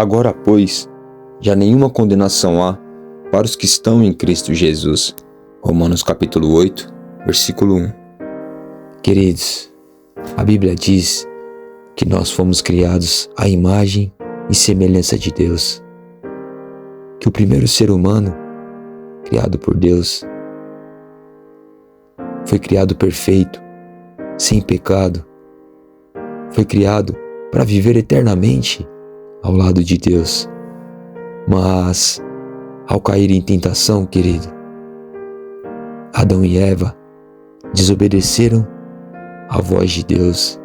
Agora, pois, já nenhuma condenação há para os que estão em Cristo Jesus. Romanos capítulo 8, versículo 1. Queridos, a Bíblia diz que nós fomos criados à imagem e semelhança de Deus. Que o primeiro ser humano, criado por Deus, foi criado perfeito, sem pecado. Foi criado para viver eternamente ao lado de Deus. Mas, ao cair em tentação, querido, Adão e Eva desobedeceram à voz de Deus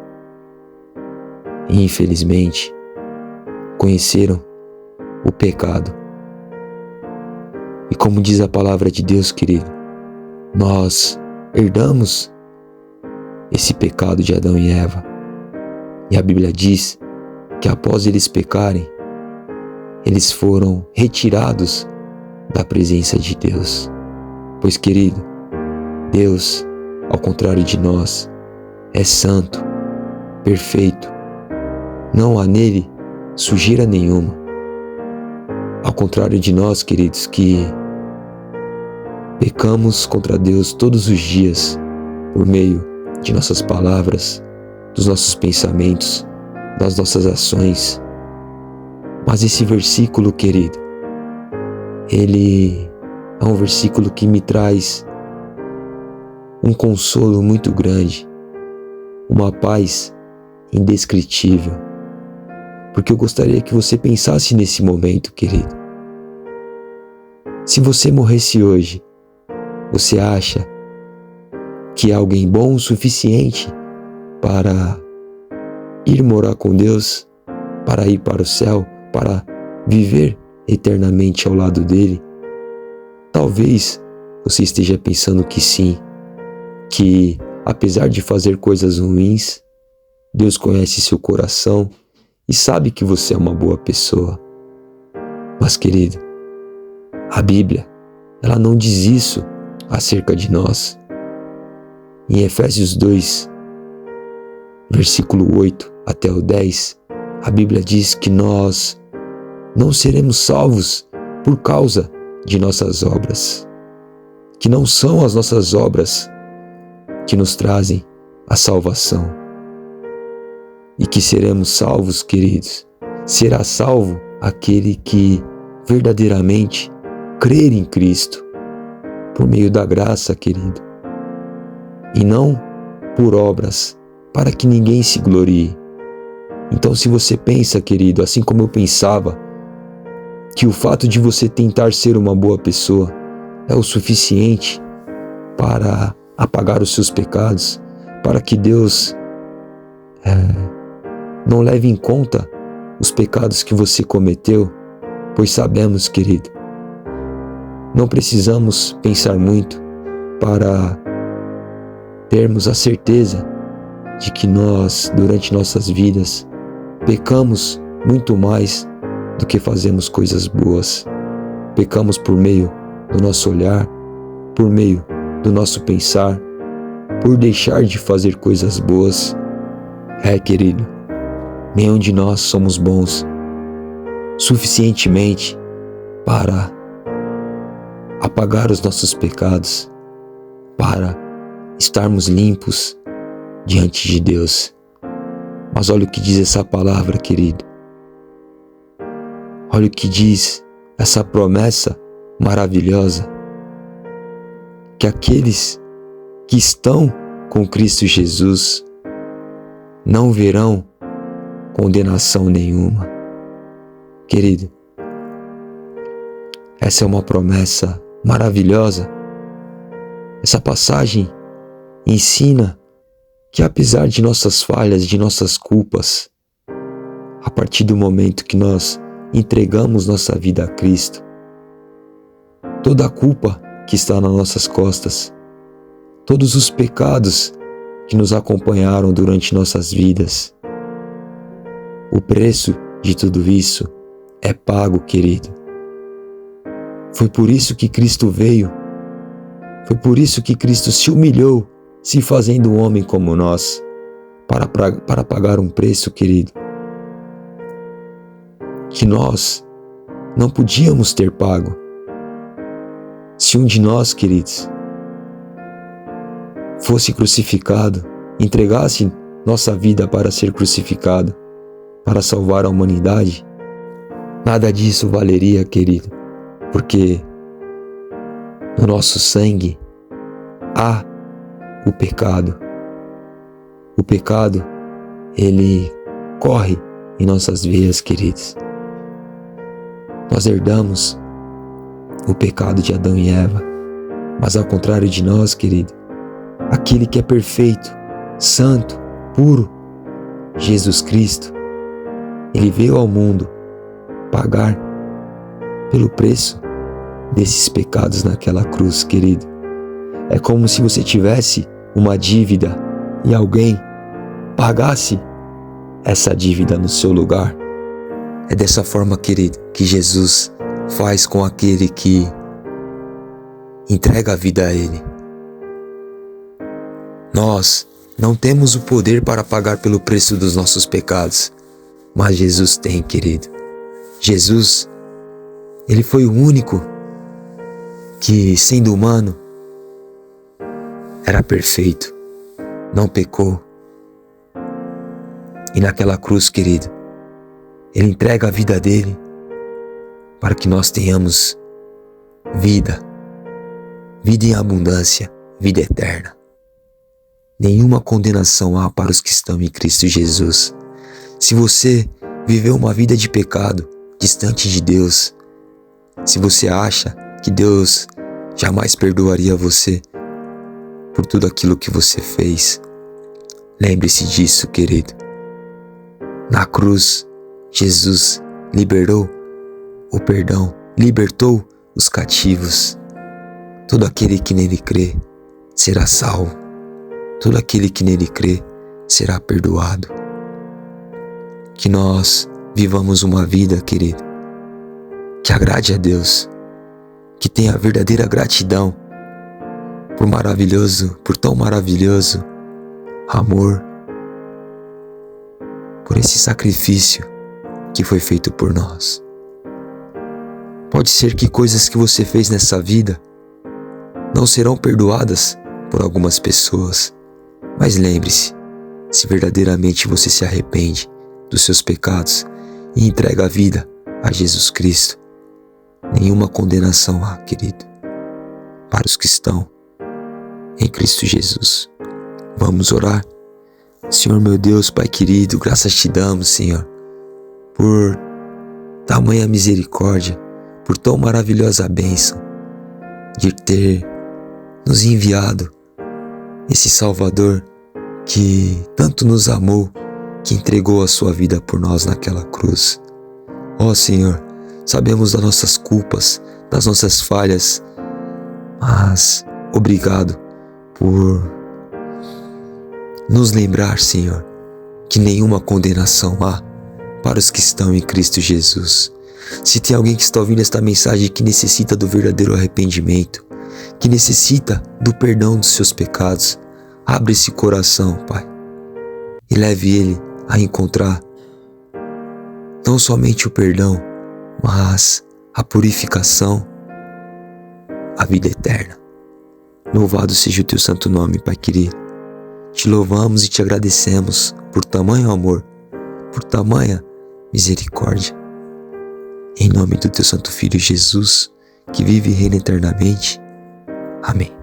e, infelizmente, conheceram o pecado. E como diz a palavra de Deus, querido, nós herdamos esse pecado de Adão e Eva. E a Bíblia diz que após eles pecarem, eles foram retirados da presença de Deus. Pois, querido, Deus, ao contrário de nós, é santo, perfeito. Não há nele sujeira nenhuma. Ao contrário de nós, queridos, que pecamos contra Deus todos os dias por meio de nossas palavras, dos nossos pensamentos, das nossas ações. Mas esse versículo, querido, ele é um versículo que me traz um consolo muito grande, uma paz indescritível. Porque eu gostaria que você pensasse nesse momento, querido. Se você morresse hoje, você acha que é alguém bom o suficiente para ir morar com Deus, para ir para o céu, para viver eternamente ao lado dele? Talvez você esteja pensando que sim, que apesar de fazer coisas ruins, Deus conhece seu coração e sabe que você é uma boa pessoa. Mas, querido, a Bíblia, ela não diz isso acerca de nós. Em Efésios 2, versículo 8 até o 10, a Bíblia diz que nós não seremos salvos por causa de nossas obras, que não são as nossas obras que nos trazem a salvação. E que seremos salvos, queridos, será salvo aquele que verdadeiramente crer em Cristo, por meio da graça, querido, e não por obras, para que ninguém se glorie. Então, se você pensa, querido, assim como eu pensava, que o fato de você tentar ser uma boa pessoa é o suficiente para apagar os seus pecados, para que Deus não leve em conta os pecados que você cometeu, pois sabemos, querido, não precisamos pensar muito para termos a certeza de que nós, durante nossas vidas, pecamos muito mais do que fazemos coisas boas. Pecamos por meio do nosso olhar, por meio do nosso pensar, por deixar de fazer coisas boas. Querido, nenhum de nós somos bons suficientemente para apagar os nossos pecados, para estarmos limpos diante de Deus. Mas olha o que diz essa palavra, querido. Olha o que diz essa promessa maravilhosa, que aqueles que estão com Cristo Jesus não verão condenação nenhuma. Querido, essa é uma promessa maravilhosa. Essa passagem ensina que apesar de nossas falhas, de nossas culpas, a partir do momento que nós entregamos nossa vida a Cristo, toda a culpa que está nas nossas costas, todos os pecados que nos acompanharam durante nossas vidas, o preço de tudo isso é pago, querido. Foi por isso que Cristo veio, foi por isso que Cristo se humilhou, se fazendo um homem como nós, para pagar um preço, querido, que nós não podíamos ter pago. Se um de nós, queridos, fosse crucificado, entregasse nossa vida para ser crucificado, para salvar a humanidade, nada disso valeria, querido, porque no nosso sangue há o pecado. O pecado, ele corre em nossas veias, queridos. Nós herdamos o pecado de Adão e Eva, mas ao contrário de nós, querido, aquele que é perfeito, santo, puro, Jesus Cristo, ele veio ao mundo pagar pelo preço desses pecados naquela cruz, querido. É como se você tivesse uma dívida e alguém pagasse essa dívida no seu lugar. É dessa forma, querido, que Jesus faz com aquele que entrega a vida a Ele. Nós não temos o poder para pagar pelo preço dos nossos pecados, mas Jesus tem, querido. Jesus, Ele foi o único que, sendo humano, era perfeito, não pecou. E naquela cruz, querido, Ele entrega a vida dele para que nós tenhamos vida em abundância, vida eterna. Nenhuma condenação há para os que estão em Cristo Jesus. Se você viveu uma vida de pecado, distante de Deus, se você acha que Deus jamais perdoaria você por tudo aquilo que você fez, lembre-se disso, querido. Na cruz, Jesus liberou o perdão, libertou os cativos. Todo aquele que nele crê será salvo. Todo aquele que nele crê será perdoado. Que nós vivamos uma vida, querido, que agrade a Deus, que tenha verdadeira gratidão por tão maravilhoso amor, por esse sacrifício que foi feito por nós. Pode ser que coisas que você fez nessa vida não serão perdoadas por algumas pessoas, mas lembre-se, se verdadeiramente você se arrepende dos seus pecados e entrega a vida a Jesus Cristo, nenhuma condenação há, querido, para os que estão em Cristo Jesus. Vamos orar. Senhor meu Deus, Pai querido, graças te damos, Senhor, por tamanha misericórdia, por tão maravilhosa bênção de ter nos enviado esse Salvador que tanto nos amou, que entregou a sua vida por nós naquela cruz. Ó Senhor, sabemos das nossas culpas, das nossas falhas, mas obrigado por nos lembrar, Senhor, que nenhuma condenação há para os que estão em Cristo Jesus. Se tem alguém que está ouvindo esta mensagem que necessita do verdadeiro arrependimento, que necessita do perdão dos seus pecados, abre esse coração, Pai, e leve ele a encontrar não somente o perdão, mas a purificação, a vida eterna. Louvado seja o teu santo nome, Pai querido. Te louvamos e te agradecemos por tamanho amor, por tamanha misericórdia. Em nome do teu santo Filho Jesus, que vive e reina eternamente. Amém.